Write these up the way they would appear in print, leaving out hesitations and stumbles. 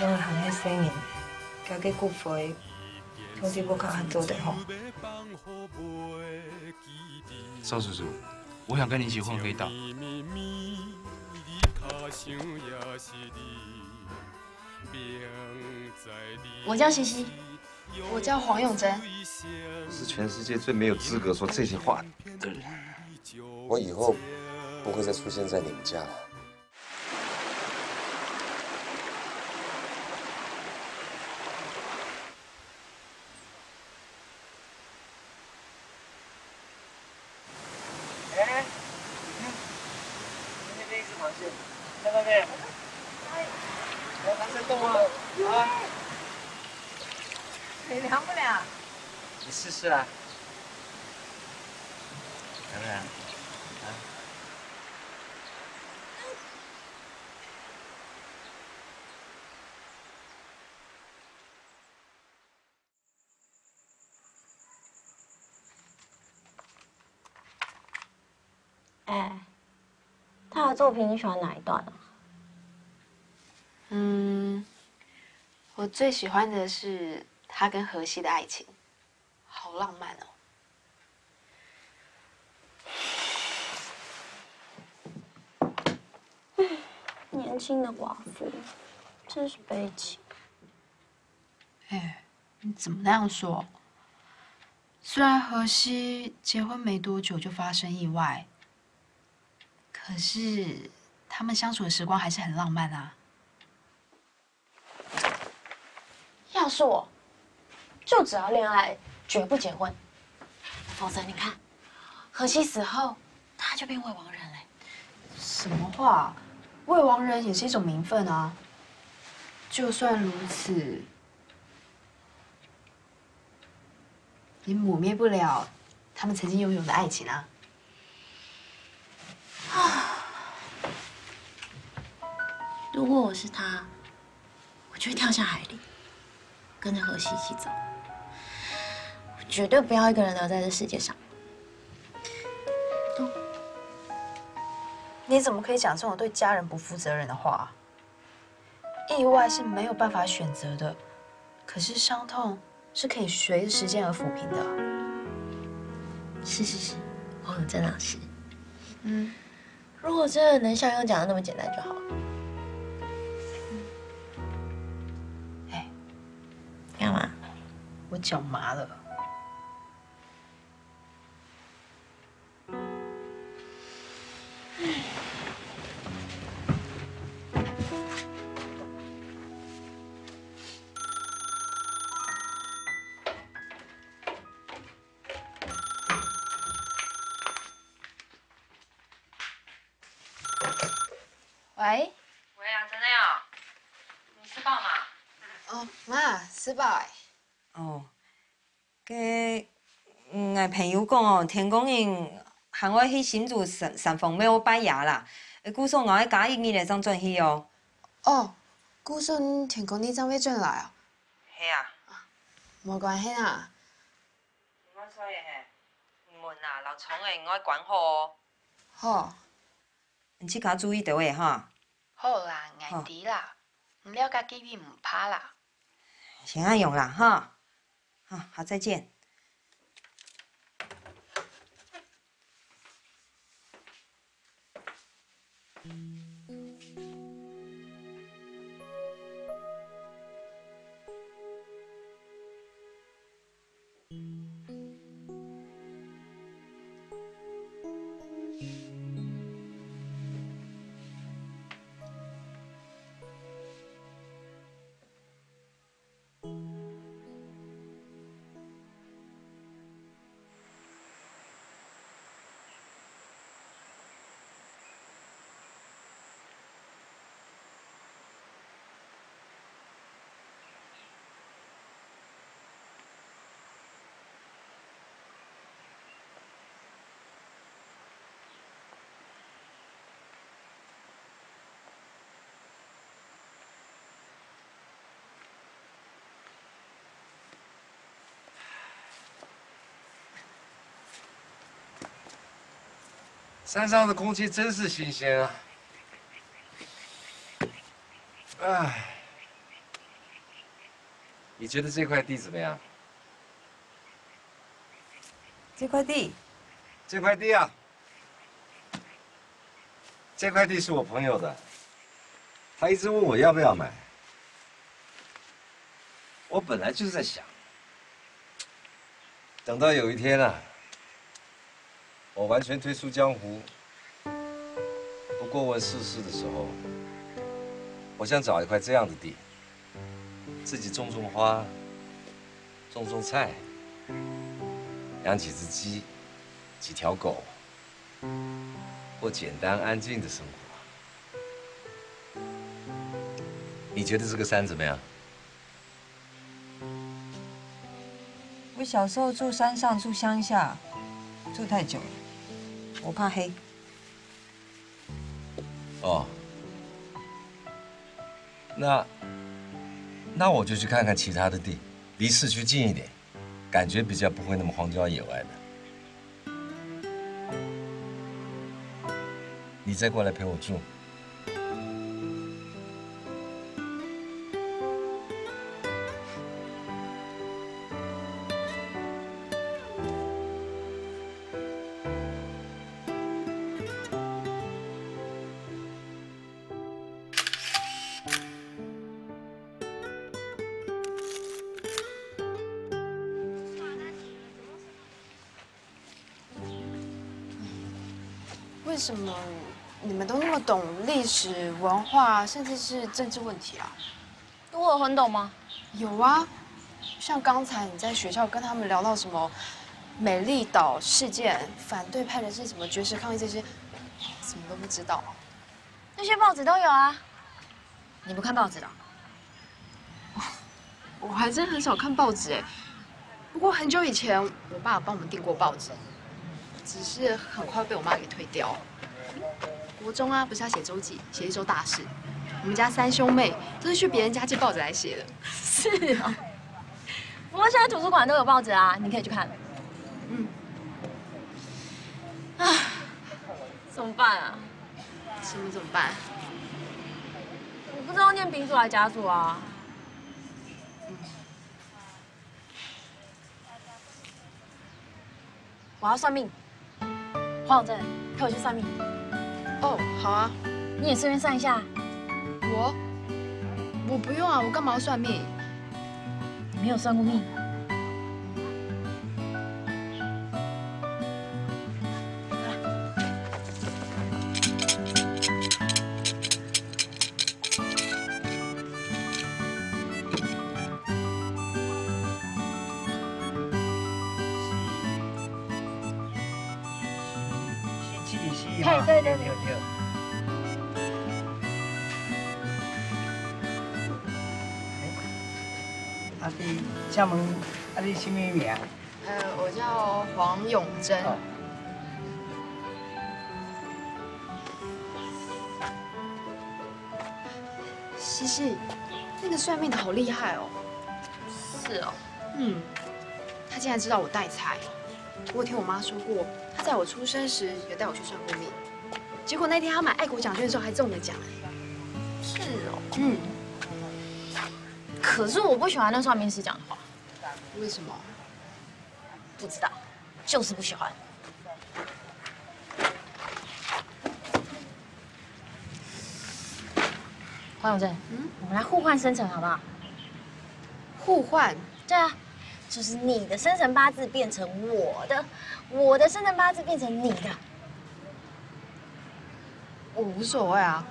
种行迄生意，交给骨灰，通知不较合作的吼。邵叔叔，我想跟你一起混黑道。我叫西西，我叫黄永贞。我是全世界最没有资格说这些话的人。我以后不会再出现在你们家了。哎，那边是螃蟹，在那边。来，螃蟹动了啊！你凉不凉？你试试啊。凉不凉？啊？哎，他的作品你喜欢哪一段啊？我最喜欢的是他跟荷西的爱情，好浪漫哦。年轻的寡妇，真是悲情。哎，你怎么那样说？虽然荷西结婚没多久就发生意外，可是他们相处的时光还是很浪漫啊。要是我，就只要恋爱，绝不结婚。否则你看，荷西死后，他就变未亡人了。什么话？未亡人也是一种名分啊。就算如此，也抹灭不了他们曾经拥有的爱情啊。如果我是他，我就会跳下海里，跟着荷西一起走。我绝对不要一个人留在这世界上。你怎么可以讲这种对家人不负责任的话？意外是没有办法选择的，可是伤痛是可以随着时间而抚平的。是，黄永贞老师。如果真的能像用讲的那么简单就好了。哎，干嘛？我脚麻了。喂，喂啊，真的呀？你吃饱吗？哦，妈，吃饱哎。哦，我朋友讲哦，听讲因喊我去新竹上峰要我拜牙啦，据说我喺假日你来上转去哦。哦，姑孙听讲你准备转来啊？系啊。冇关系啦。我所以嘿，门啊，老窗诶，我关好哦。好。你去甲注意到诶哈。好啦，眼底啦，唔了解机器唔怕啦。先按用啦哈。好，再见。山上的空气真是新鲜啊！哎，你觉得这块地怎么样？这块地，这块地啊，这块地是我朋友的，他一直问我要不要买。我本来就是在想，等到有一天啊，我完全退出江湖，不过问世事的时候，我想找一块这样的地，自己种种花，种种菜，养几只鸡，几条狗，过简单安静的生活。你觉得这个山怎么样？我小时候住山上，住乡下，住太久了，我怕黑。哦，那我就去看看其他的地，离市区近一点，感觉比较不会那么荒郊野外的。你再过来陪我住。为什么你们都那么懂历史文化，甚至是政治问题啊？我有很懂吗？有啊，像刚才你在学校跟他们聊到什么美丽岛事件，反对派人士什么绝食抗议这些，什么都不知道。那些报纸都有啊。你不看报纸的？我还真很少看报纸哎，不过很久以前我爸有帮我们订过报纸，只是很快被我妈给退掉。国中啊，不是要写周记，写一周大事。我们家3兄妹都是去别人家借报纸来写的。是啊。不过现在图书馆都有报纸啊，你可以去看。嗯。唉，怎么办啊？什么怎么办？我不知道念丙组还是甲组啊。我要算命。黄永正，陪我去算命。哦，好啊。你也顺便算一下。我不用啊，我干嘛要算命？你没有算过命？嘿，对对对。啊，你请问啊，你什么名？我叫黄永贞。西西，那个算命的好厉害哦。是哦。他竟然知道我带财。我有听我妈说过，她在我出生时有带我去算过命，结果那天她买爱国奖券的时候还中了奖。是哦。可是我不喜欢那算命师讲的话。为什么？不知道，就是不喜欢。黄永正，我们来互换生辰好不好？互换？对啊，就是你的生辰八字变成我的，我的生辰八字变成你的。我无所谓啊。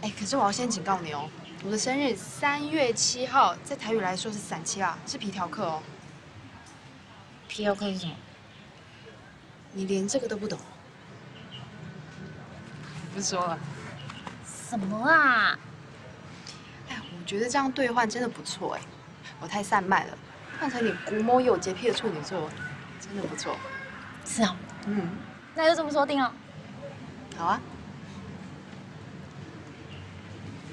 哎，可是我要先警告你哦，我的生日3月7号，在台语来说是散七啊，是皮条客哦。皮条客是什么？你连这个都不懂？不说了。什么啊？哎，我觉得这样兑换真的不错哎，我太散漫了，换成你古某有洁癖的处女座，真的不错。是啊。那就这么说定了。好啊。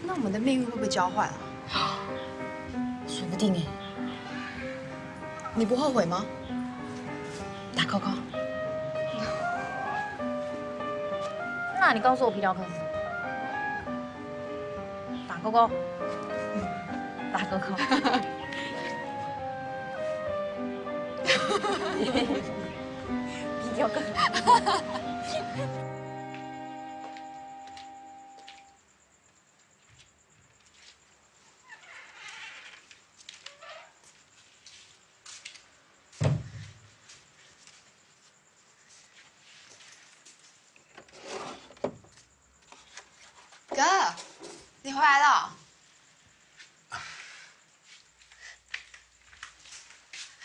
那我们的命运会不会交换啊？说不定哎。你不后悔吗？打勾勾。那你告诉我皮条客是什么？打勾勾。打勾勾。比较个。哥，你回来了。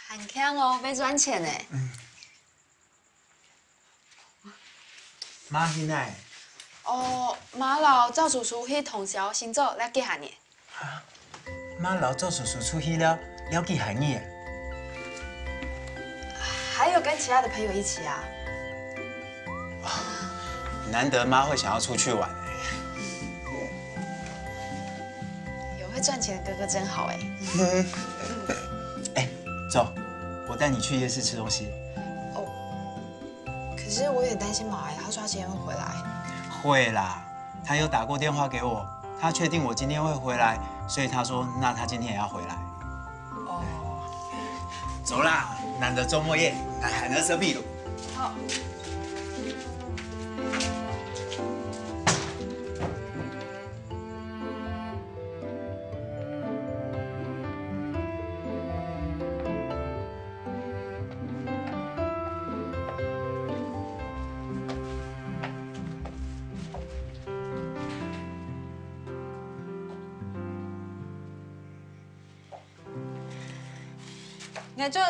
很强哦，被赚钱呢。妈现在哦，马老赵叔叔去通宵星座来记下你。妈老赵叔叔出去了，要去海你。还有跟其他的朋友一起啊。难得妈会想要出去玩。有会赚钱的哥哥真好哎。哎，走，我带你去夜市吃东西。可是我有点担心马哎，他说他今天会回来。会啦，他有打过电话给我，他确定我今天会回来，所以他说那他今天也要回来。哦，走啦，难得周末夜，来海南蛇秘鲁。好。眼俊，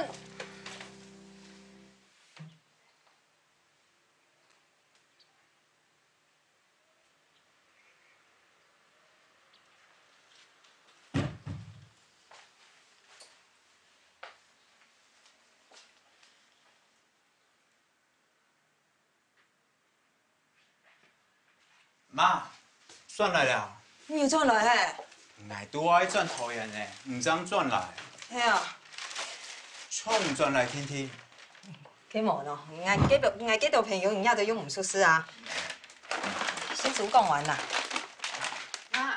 妈，转来了。你又转来嘿？挨拄我去转桃园呢，唔通转来。嘿啊，冲转来听听。幾忙咯？嗌幾道朋友，而家就用唔熟悉啊。先數講完啦。媽，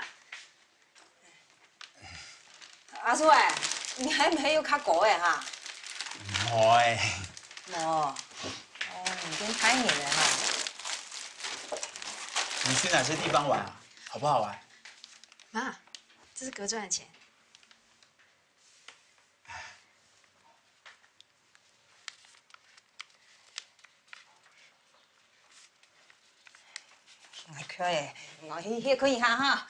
阿叔誒，你係唔係要卡果嘅嚇？唔會。冇，已經開年了哈。你去哪些地方玩啊？好不好玩？媽，這是哥賺的錢。我可以，我也可以哈哈。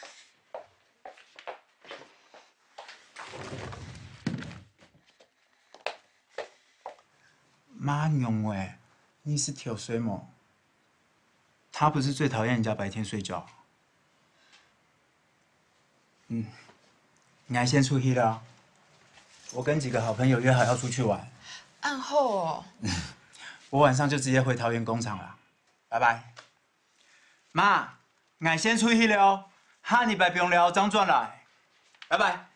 妈娘哎，你是挑水吗？他不是最讨厌人家白天睡觉。你还先出去了。我跟几个好朋友约好要出去玩。暗后哦。我晚上就直接回桃园工厂了。拜拜。妈，我先出去了，下礼拜不用了，张转来。拜拜。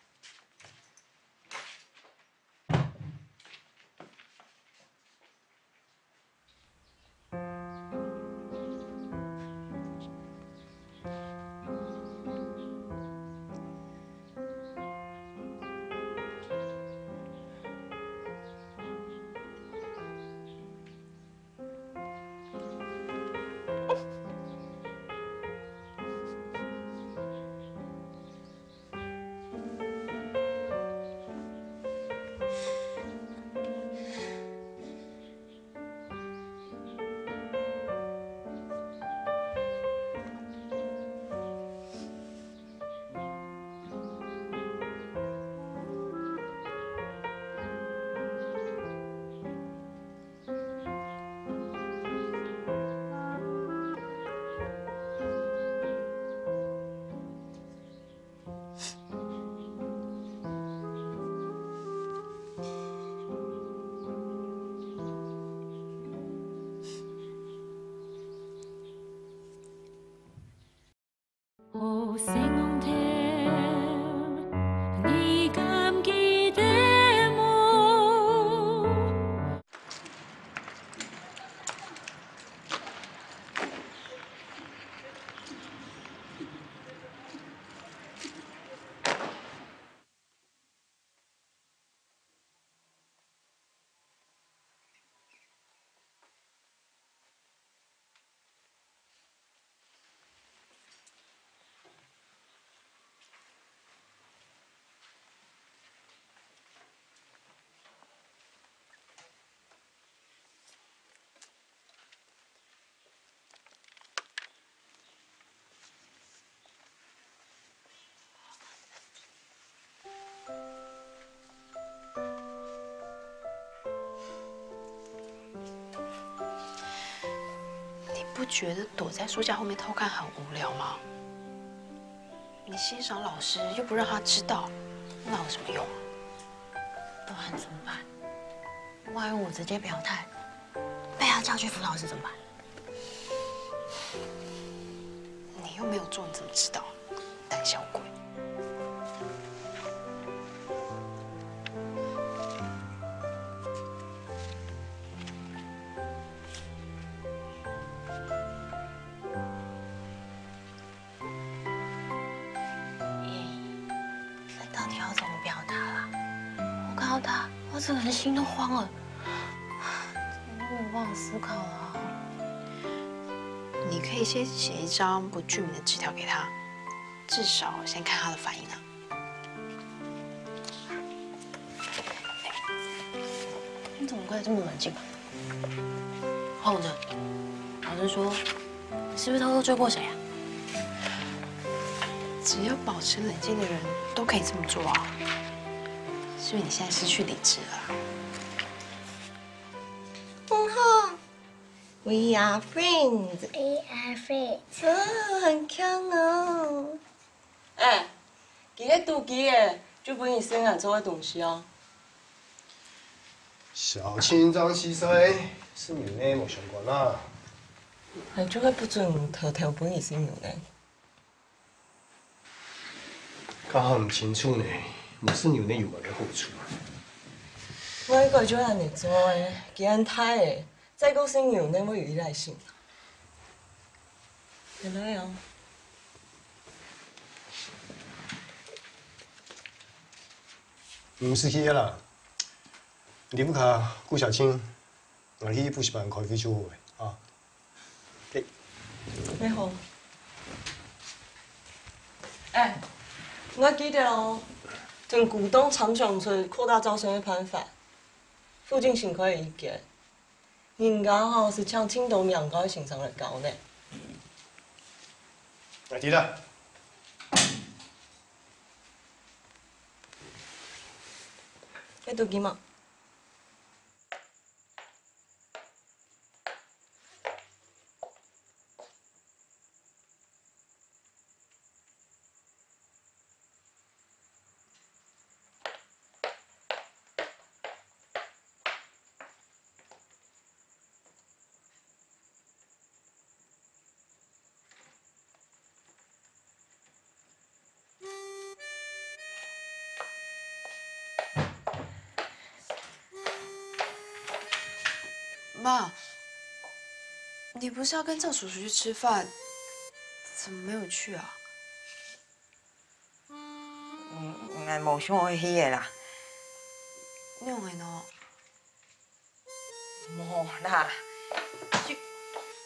觉得躲在书架后面偷看很无聊吗？你欣赏老师又不让他知道，那有什么用啊？不然怎么办？万一我直接表态，被他叫去辅导室怎么办？你又没有做，你怎么知道？胆小鬼！这到底要怎么表达啦？我看到他，我整个人心都慌了，怎么都没办法思考啊？你可以先写一张不具名的纸条给他，至少先看他的反应啊。你怎么可以这么冷静？晃着，老实说，你是不是偷偷追过谁啊？只要保持冷静的人都可以这么做啊。是因为你现在失去理智了啊。We are friends. We are friends. 很强哦。哎，记个妒忌的，就不你生俺做的东西哦。小青脏蟋蟀是苗呢冇相關啦。係做嘅不准偷偷本意是苗呢？較唔清楚呢，冇是苗呢有乜嘅好處？我呢個做人嚟做嘅，幾人睇嘅，再講是苗呢，我有依賴性。原來啊。唔是去啦，你不卡顧小青，我去補習班開會做嘅啊。給。你好。哎，我記得哦，從股東常想出擴大招生的辦法，附近情況有意見。人家吼是搶青島兩高的欣賞率高呢。我知啦。你讀幾嘛？妈，你不是要跟赵叔叔去吃饭，怎么没有去啊？俺冇想去的啦。你用的呢？冇啦，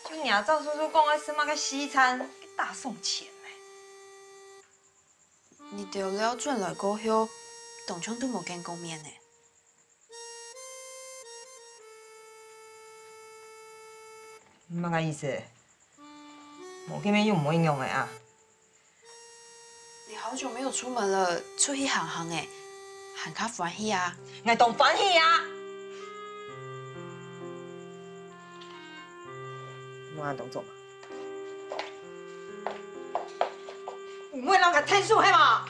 就伢赵叔叔讲要吃嘛个西餐，给大送钱呢。你掉了转来高休，当场都冇见过面呢。乜个意思？冇见面用冇应用的啊？你好久没有出门了，出去行行诶，行较欢喜啊！我当欢喜啊！我按动作嘛，唔会让佢睇书系嘛？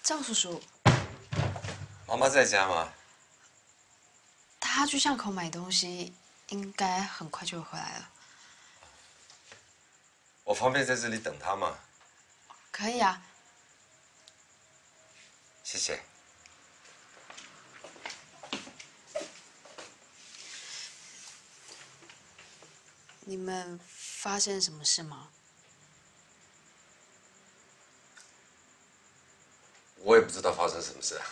赵叔叔，妈妈在家吗？他去巷口买东西，应该很快就会回来了。我方便在这里等她吗？可以啊。谢谢。你们发生什么事吗？我也不知道发生什么事啊。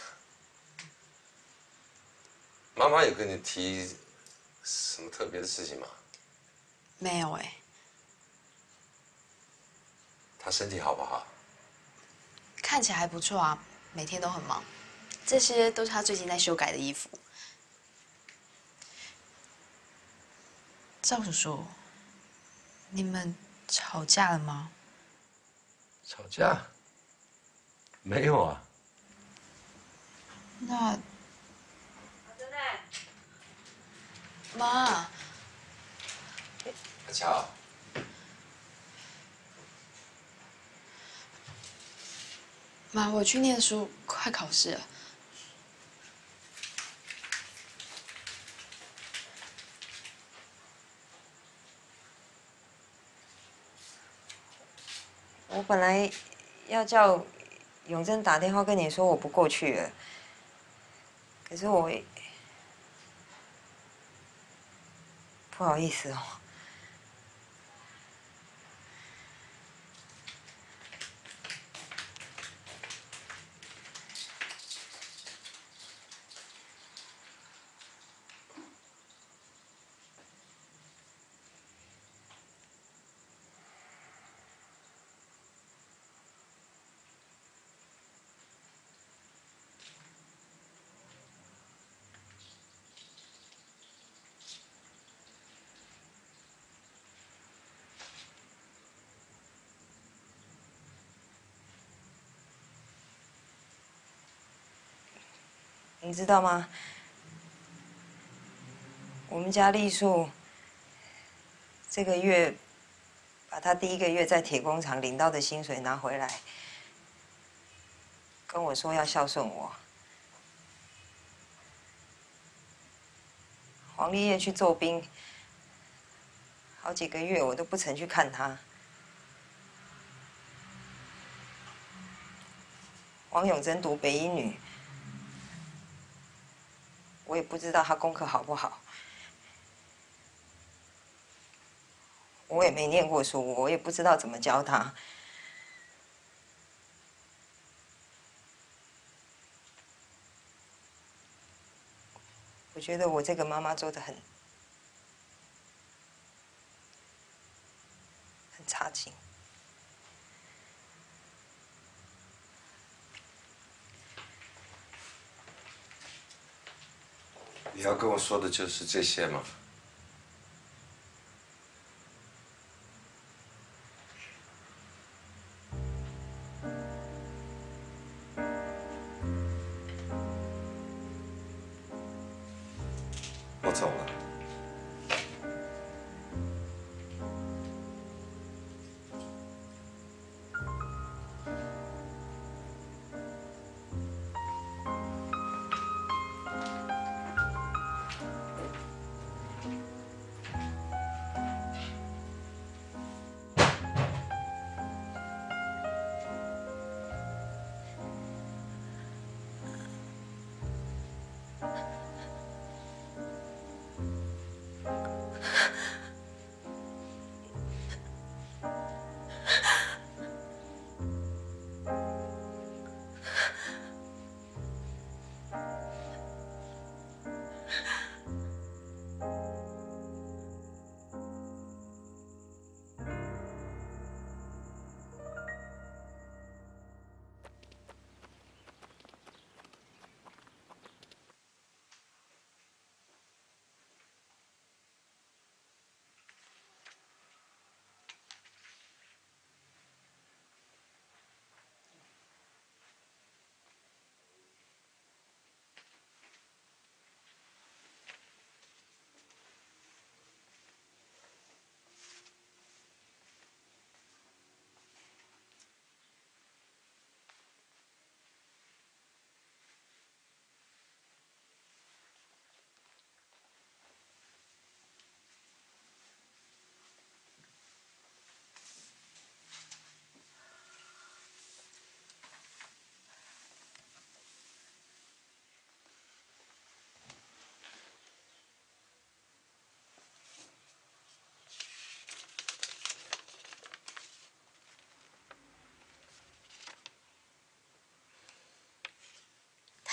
妈妈有跟你提什么特别的事情吗？没有哎。她身体好不好？看起来还不错啊，每天都很忙。这些都是他最近在修改的衣服。赵叔叔，你们吵架了吗？吵架？没有啊。那妈，阿乔，妈，我去念书，快考试了。我本来要叫永贞打电话跟你说我不过去了，可是我不好意思哦。你知道吗？我们家丽树这个月把她第1个月在铁工厂领到的薪水拿回来，跟我说要孝顺我。黄立业去做兵，好几个月我都不曾去看他。王永贞读北一女。我也不知道他功课好不好，我也没念过书，我也不知道怎么教他。我觉得我这个妈妈做得很差劲。你要跟我说的就是这些吗？我走了。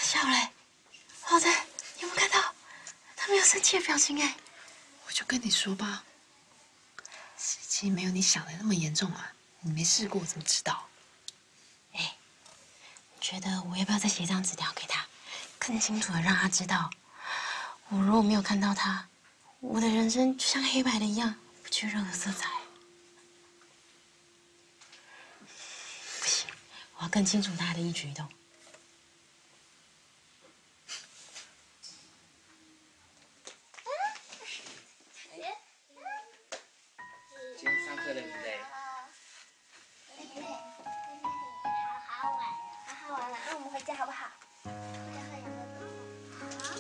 笑嘞，老子有没有看到？他没有生气的表情哎。我就跟你说吧，事情没有你想的那么严重啊，你没试过怎么知道？哎，你觉得我要不要再写张纸条给他，更清楚的让他知道，我如果没有看到他，我的人生就像黑白的一样，不缺任何色彩。不行，我要更清楚他的一举一动。今天上课累不累？好好玩啊，好好玩啊！那我们回家好不好？回家喝养乐多。好。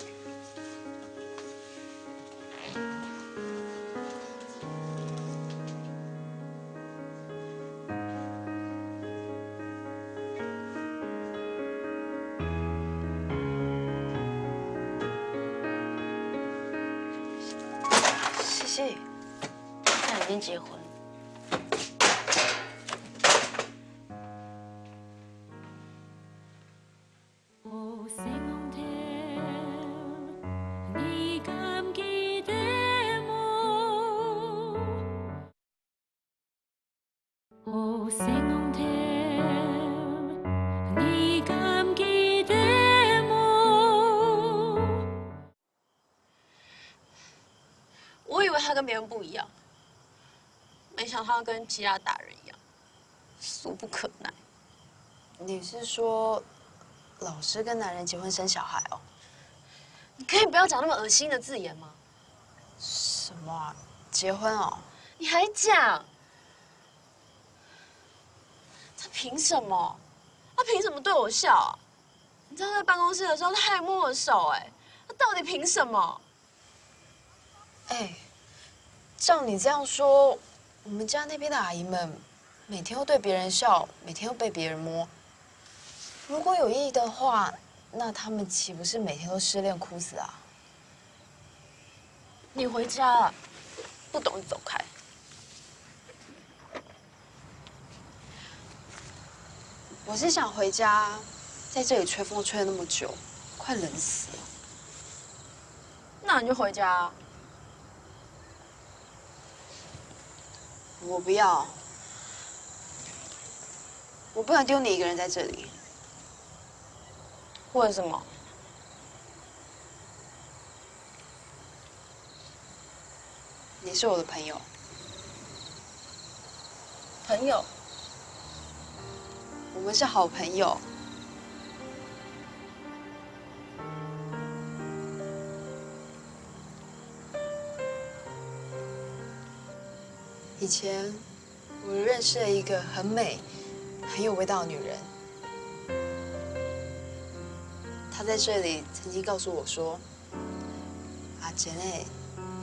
西西，他已经结婚了。我以为他跟别人不一样，没想到他跟其他大人一样，俗不可耐。你是说，老师跟男人结婚生小孩哦？你可以不要讲那么恶心的字眼吗？什么啊？结婚哦？你还讲？他凭什么？他凭什么对我笑啊？你知道在办公室的时候，他还摸我手，哎，他到底凭什么？哎，照你这样说，我们家那边的阿姨们每天都对别人笑，每天都被别人摸。如果有意义的话，那他们岂不是每天都失恋哭死啊？你回家了，不懂你走开。我是想回家，在这里吹风吹了那么久，快冷死了。那你就回家啊。我不要，我不想丢你一个人在这里。为什么？你是我的朋友。朋友？我们是好朋友。以前我认识了一个很美、很有味道的女人，她在这里曾经告诉我说：“阿珍哎，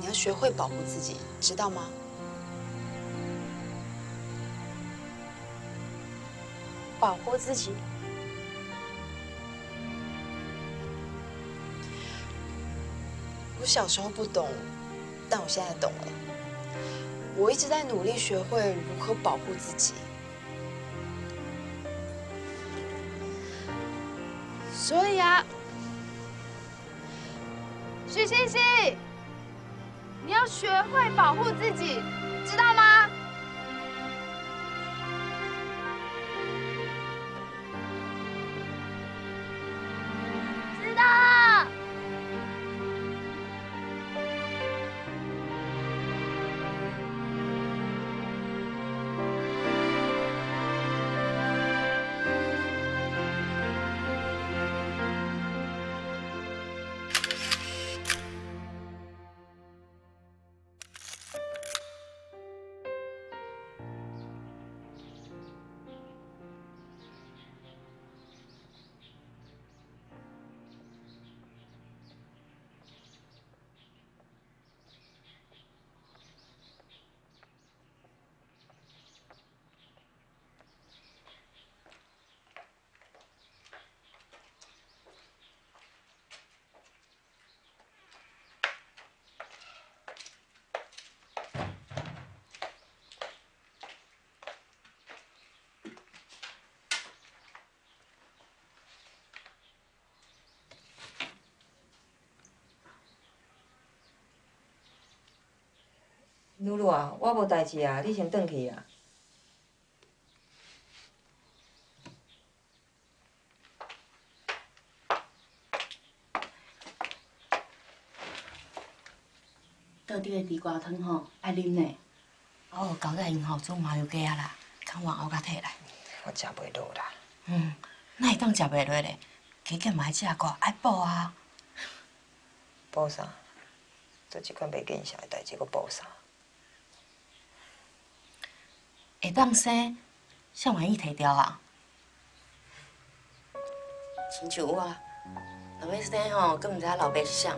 你要学会保护自己，知道吗？”保护自己？我小时候不懂，但我现在懂了。我一直在努力学会如何保护自己。所以啊，许欣欣，你要学会保护自己，知道吗？知道。露露啊，我无代志啊，你先转去啊。特地的地瓜汤吼，爱啉呢。哦，交代因吼做麻油鸡啊啦，看我后甲摕来。我食袂落啦。哪会当食袂落咧？加减嘛爱食过，爱补啊。补啥？做即款袂见效的代志，搁补啥？会当生，向万意摕掉啊。亲像我，若要生吼，阁毋知老爸是啥。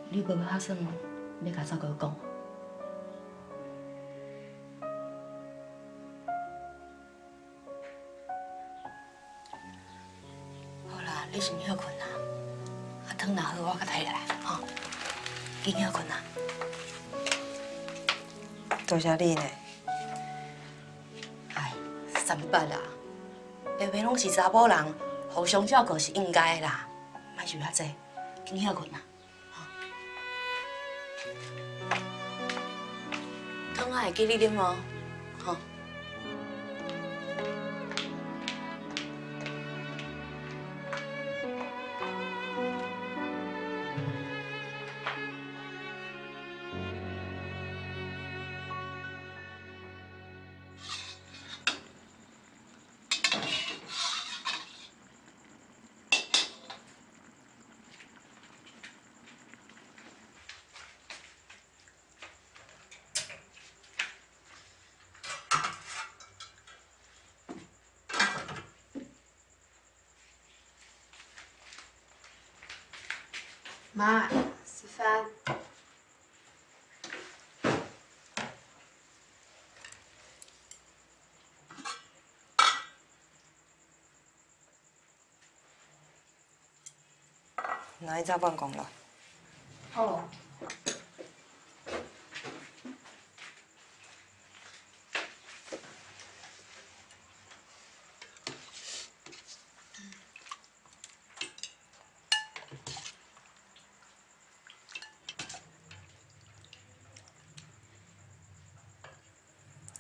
你无打算要甲赵哥讲？好啦，你先休困啦。啊，汤若好，我甲摕来吼。紧休困啦。多谢你呢。哎，三八啦，平平拢是查某人，互相照顾是应该的啦，莫想遐济，紧休困啦。汤我会记你啉哦，吼。妈，吃饭。哪一早办公了？好。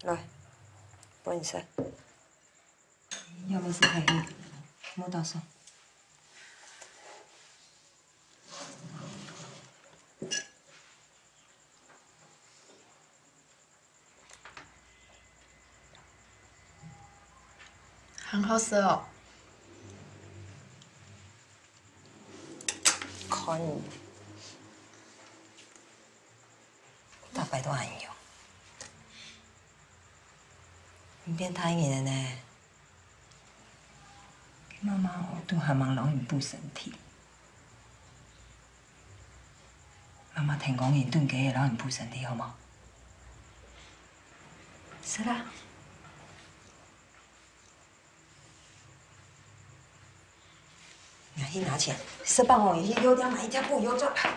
来，帮你洗。要没事可以，莫打算。很好吃哦。可以。大白都很油。你变太硬了呢。妈妈都还蛮容易补身体。妈妈听讲，伊炖鸡会让人补身体，好吗？是啦。你拿钱，10磅哦，伊油条买一条不油就好。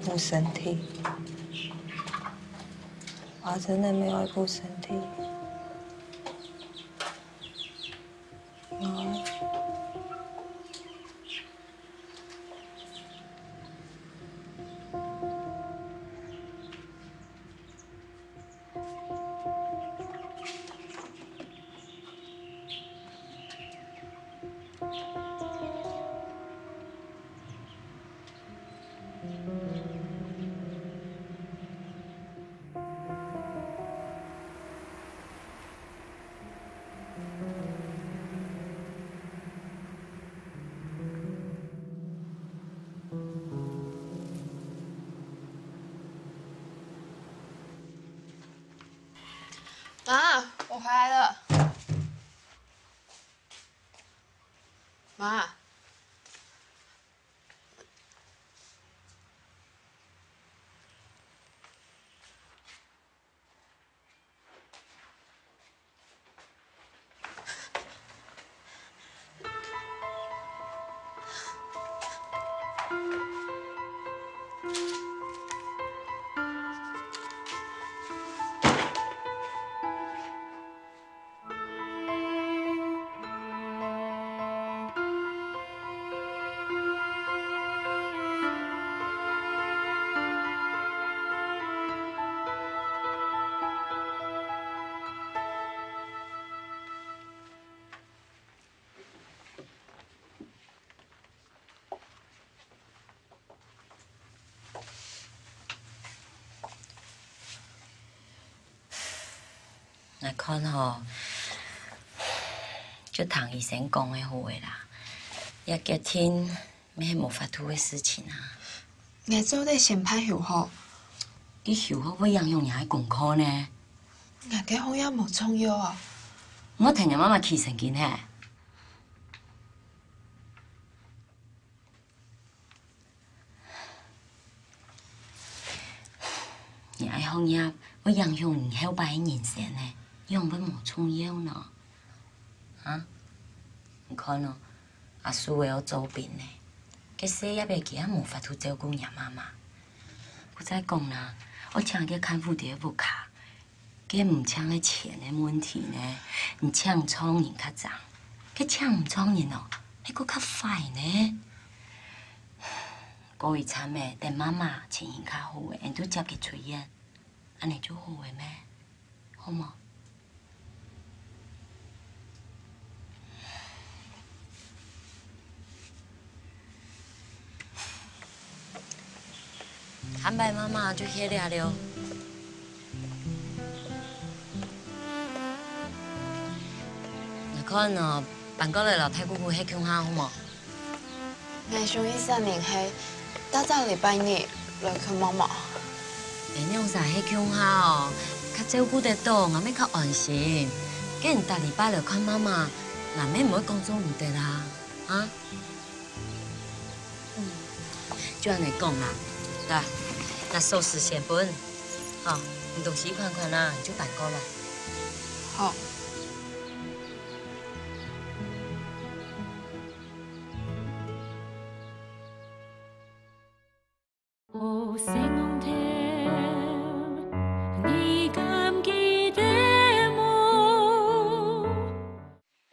补身体，我真的没有补身体。我回来了，妈。来看吼，就唐医生讲的话啦，也结天咩无法度的事情啊。我做咧先歹休好，你休好要养用人的功课呢？我嘅好也无重要啊。我听人妈妈起神经嘿。你爱好嘢，我养用你后摆人生呢，用不无重要呢？啊？你看哦，阿叔为我做病呢，佢死也袂记啊，无法度照顾娘妈妈。我再讲啦，我请佢看护伫屋卡，佢唔抢个钱的问题呢，你抢聪人较脏，佢抢唔聪人哦，你佫较坏呢。各位惨的，等妈妈情形较好的，因都接佢出院，安尼就好个咩？好冇？安排妈妈就歇了了。你看哦，办过来老太姑姑迄腔下好冇？我上医生年系，打早礼拜日来看妈妈。你用啥迄腔下哦？较照顾得到，我咪较安心。既然大礼拜来看妈妈，那咪唔会工作唔得啦，啊？就安尼讲啦，来。那寿司先本，好，你东西款款啦，就办过来。好。你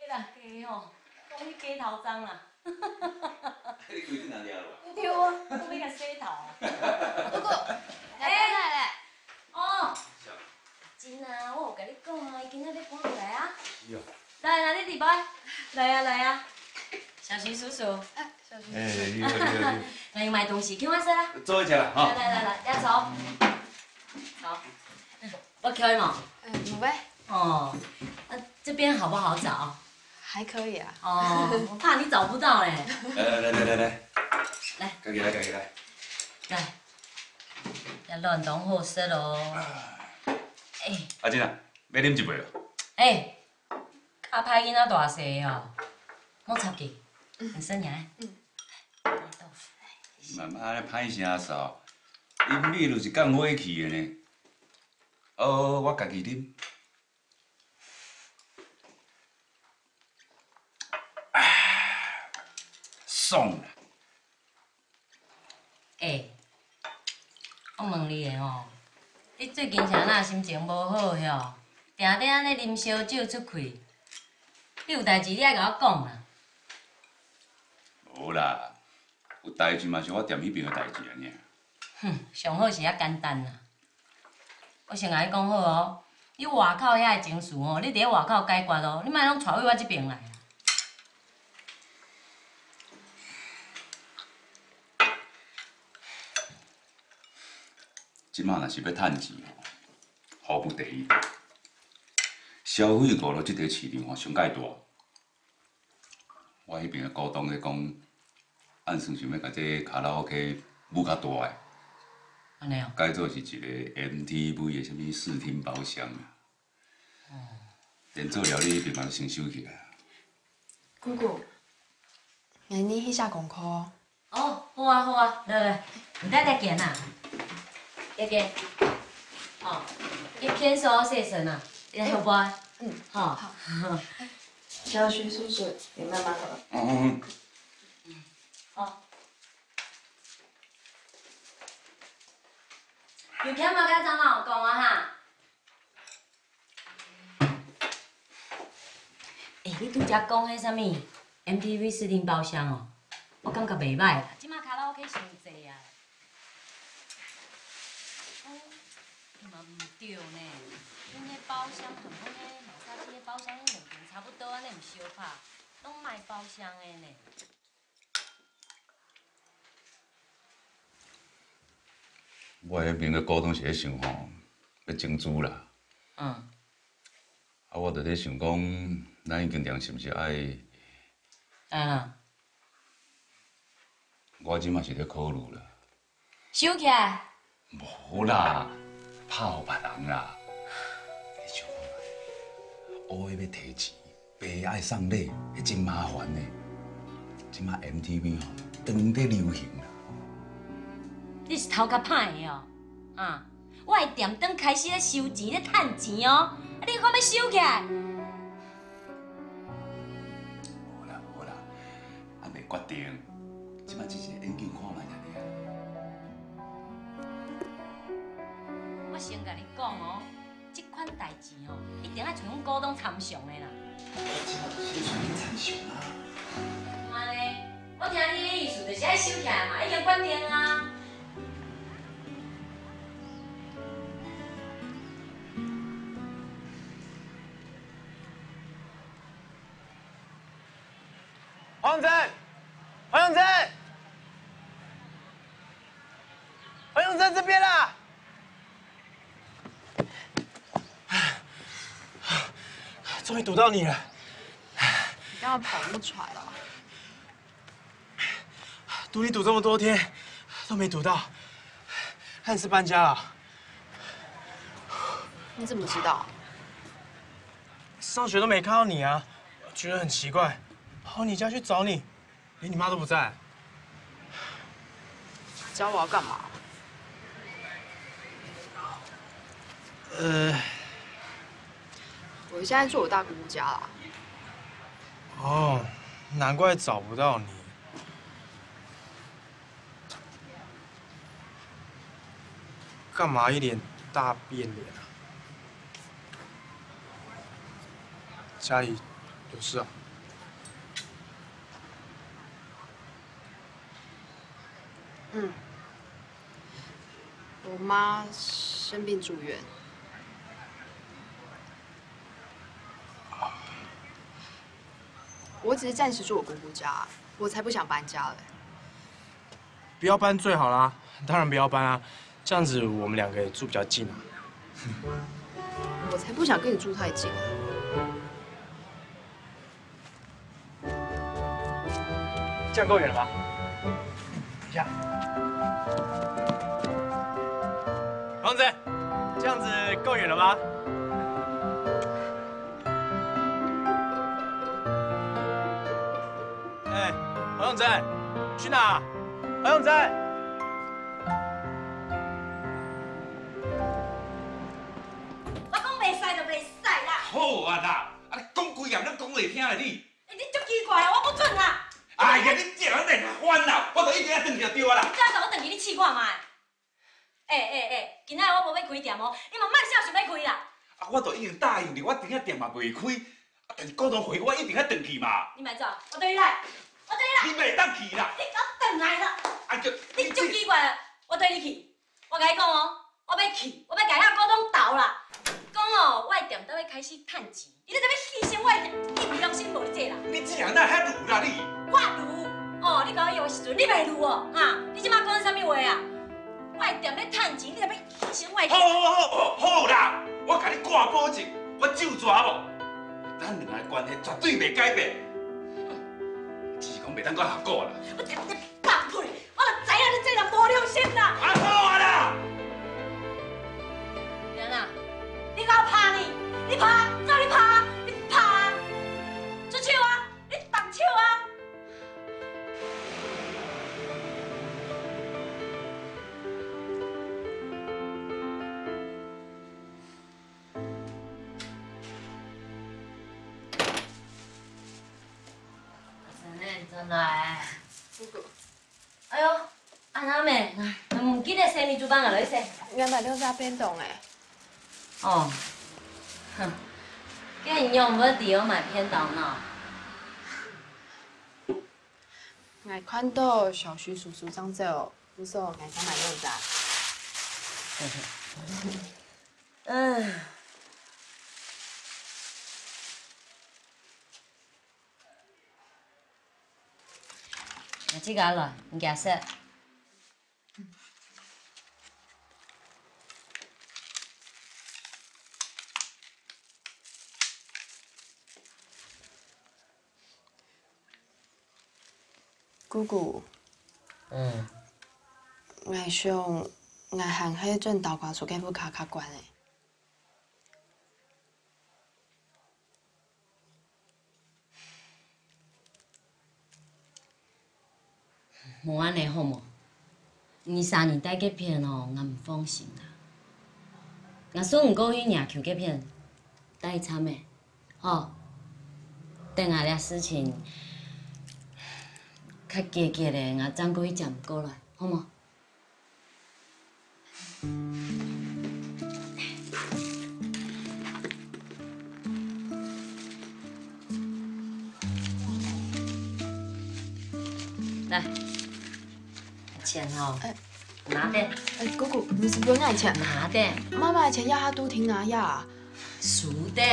人鸡哦，讲你鸡头脏啦。你规定哪了？对啊，我要甲洗头。不过，来嘞。哦。真啊，我有甲你讲啊，伊今仔要搬过来啊。是哦。来，你礼拜，来啊。小徐叔叔。小徐叔叔。你好。来买东西，去买啥啦？坐一下啦，哈。来，要走。好。我可以吗？不呗。哦，这边好不好找？还可以啊。哦，我怕你找不到嘞。来，家己来。来，要乱动好势咯。阿珍啊，要啉一杯哦。较歹囡仔大细哦，莫插去，你生娘。慢慢安尼歹声扫，饮米就是降火气的呢。我家己啉。爽啦！我问你的哦，你最近像哪心情无好哟？定定安尼啉烧酒出气，你有代志你爱甲我讲啦。无啦，有代志嘛是我店迄边的代志尔。哼，上好是遐简单啦。我先甲你讲好哦，你外口遐个情绪哦，你伫咧外口解决哦，你莫拢带回我这边来。即马若是要趁钱吼，服务第一，消费五路即个市场吼上介大。我迄边的股东咧讲，按算想要甲这卡拉 OK 舞较大个，安尼哦。改做是一个 MTV 的什物视听包厢啊。连做了你一定嘛先收起来。姑姑，明日去下功课哦。哦，好啊好啊，来，唔得再见啦，再见。哦，一片手洗身啊，你来喝杯。好。小徐叔叔，你慢慢喝。好。有听无甲长老讲啊哈？你拄则讲迄啥物 MTV 视听包厢哦，我感觉袂歹啦。即马卡拉 OK 伤济啊。嘛毋对呢，阮迄包厢同阮迄马杀鸡迄包厢，迄两间差不多，安尼毋相拍，拢卖包厢的呢。我迄边个股东是咧想吼，要增资啦。我就咧想讲，咱经常是毋是爱？我即嘛是咧考虑啦。收起来。无啦，拍互别人啦。你想看觅，乌的要提钱，白爱送礼，迄真麻烦呢。即马 MTV 吼，当在流行啦。你是头壳歹的哦，我的店当开始咧收钱咧趁钱哦，你看要收起来？无啦，还未决定，即马只是眼镜看觅尔。我先甲你讲哦，这款代志哦，一定要从阮股东参详的啦。先从你参详啊。安尼，我听你的意思就是爱收起来嘛，已经决定啊。黄永贞，黄永贞，黄永贞这边啦！终于堵到你了。你干嘛跑那么喘啊？堵你堵这么多天，都没堵到。汉斯搬家了。你怎么知道？上学都没看到你啊，觉得很奇怪。跑你家去找你，连你妈都不在。找我要干嘛？我现在住我大姑姑家啦。哦，难怪找不到你。干嘛一脸大变脸啊？家里有事啊？我妈生病住院。我只是暂时住我姑姑家，我才不想搬家嘞。不要搬最好啦，当然不要搬啊，这样子我们两个也住比较近啊。我才不想跟你住太近。这样够远了吧？等一下，王子，这样子够远了吧？哎，黄永贞，去哪？黄永贞。我讲袂使就袂使啦。好啊啦，你讲几样，咱讲袂听啦你。你足奇怪啊，我不准啦。哎呀，你这人真烦啦，我就一定要转去就对啦。你敢带我转去，你试看卖？今仔我无要开店哦，你嘛莫想想要开啦。我都已经答应你，我顶下店嘛袂开，但是股东会我一定要转去嘛。你莫走，我对你来，我对你来。你袂当去啦。你给我转来啦！你足奇怪啊！我对你去，我甲你讲哦，我要去，我要甲遐股东斗啦。讲哦，我的店都要开始趁钱，你咧要牺牲我的店，你有良心无你这啦？你这人哪遐鲁啦你？我鲁哦，你甲我要的时阵，你袂鲁哦，你即摆讲啥物话啊？我的店咧趁钱，你就要牺牲我的店。好啦，我甲你挂保证，我就抓无，咱两个的关系绝对袂改变。只是讲袂当搁合过啦。我听你放屁，我就知影你这人无良心啦。好啊啦！娘啊，你甲我拍你，你拍，照你拍，你转来。哎呦，安那咩？唔记得生日主办个来噻。原来你在变动诶。哦，哼，今用要伫我买偏档呢。我看到小徐叔叔长这，不说我想买用的。嗯。我这个来，你夹色。姑姑。我想，我行迄阵投挂厝计要卡悬诶。无安尼好无？2、3年待结片哦，我唔放心啦。我说唔过去领求结片，待惨诶，吼。等下了事情较加结咧，我再过去接过来，好无？来。钱哦，拿的。姑姑，你是不用爱钱？拿的。妈妈的钱要他都听拿呀。熟的。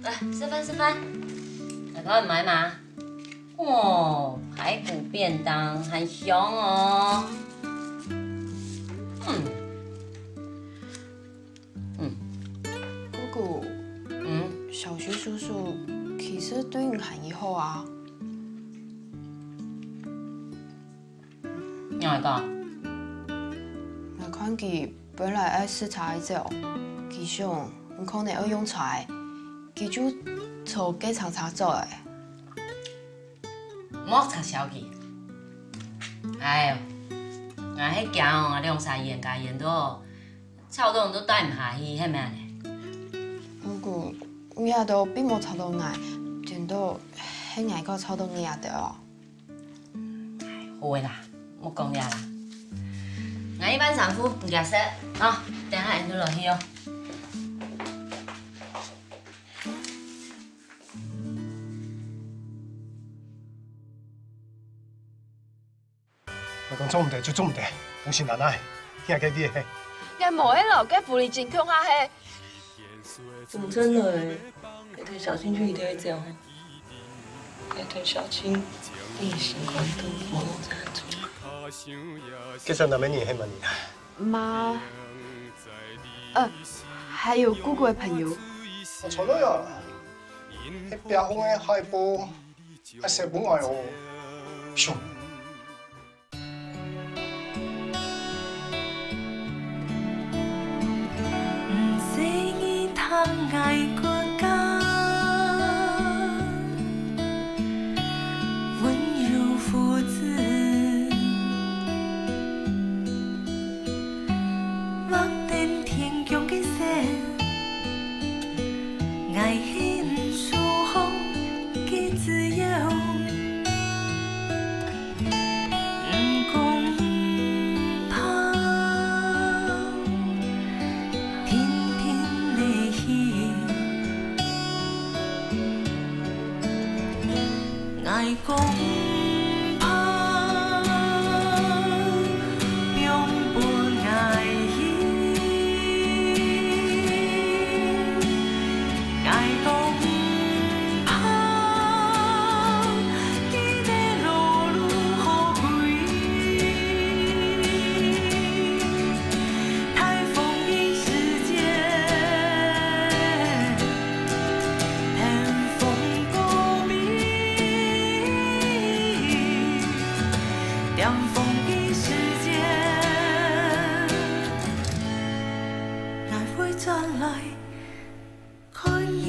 来，吃饭吃饭。大哥，你买嘛？哦，排骨便当很香哦。姑姑。小徐叔叔其实对你很友好啊。哪会讲？我看佢本来爱视察这，其实唔可能要用菜，佢就做鸡肠炒做诶。莫插小气。哎呦，我迄件哦，两三盐加盐都炒到都带唔下去，迄咩呢？不过我也都并冇炒到爱，真到迄爱个炒到硬的哦。好诶啦。莫讲了啦，我一般丈夫唔夹色啊，等下人就落去哦。我讲做唔得就做唔得，不是奶奶，听下你的。我无迄老嘅福利真强啊嘿。怎么真的诶？你对小青就一定会这样。你对小青，你习惯都无在做。其实那么年还蛮年。妈，还有姑姑的朋友。我错了呀，那边红的海报，还写不爱哦，凶。爱国家，温柔父子，望见天强嘅色，爱恨舒服嘅自由，唔讲怕，天天的戏。爱讲怕，永不爱伊。爱讲怕，记得路路好贵。台风的世界，天风过壁。凉风的世界，爱会转来，看。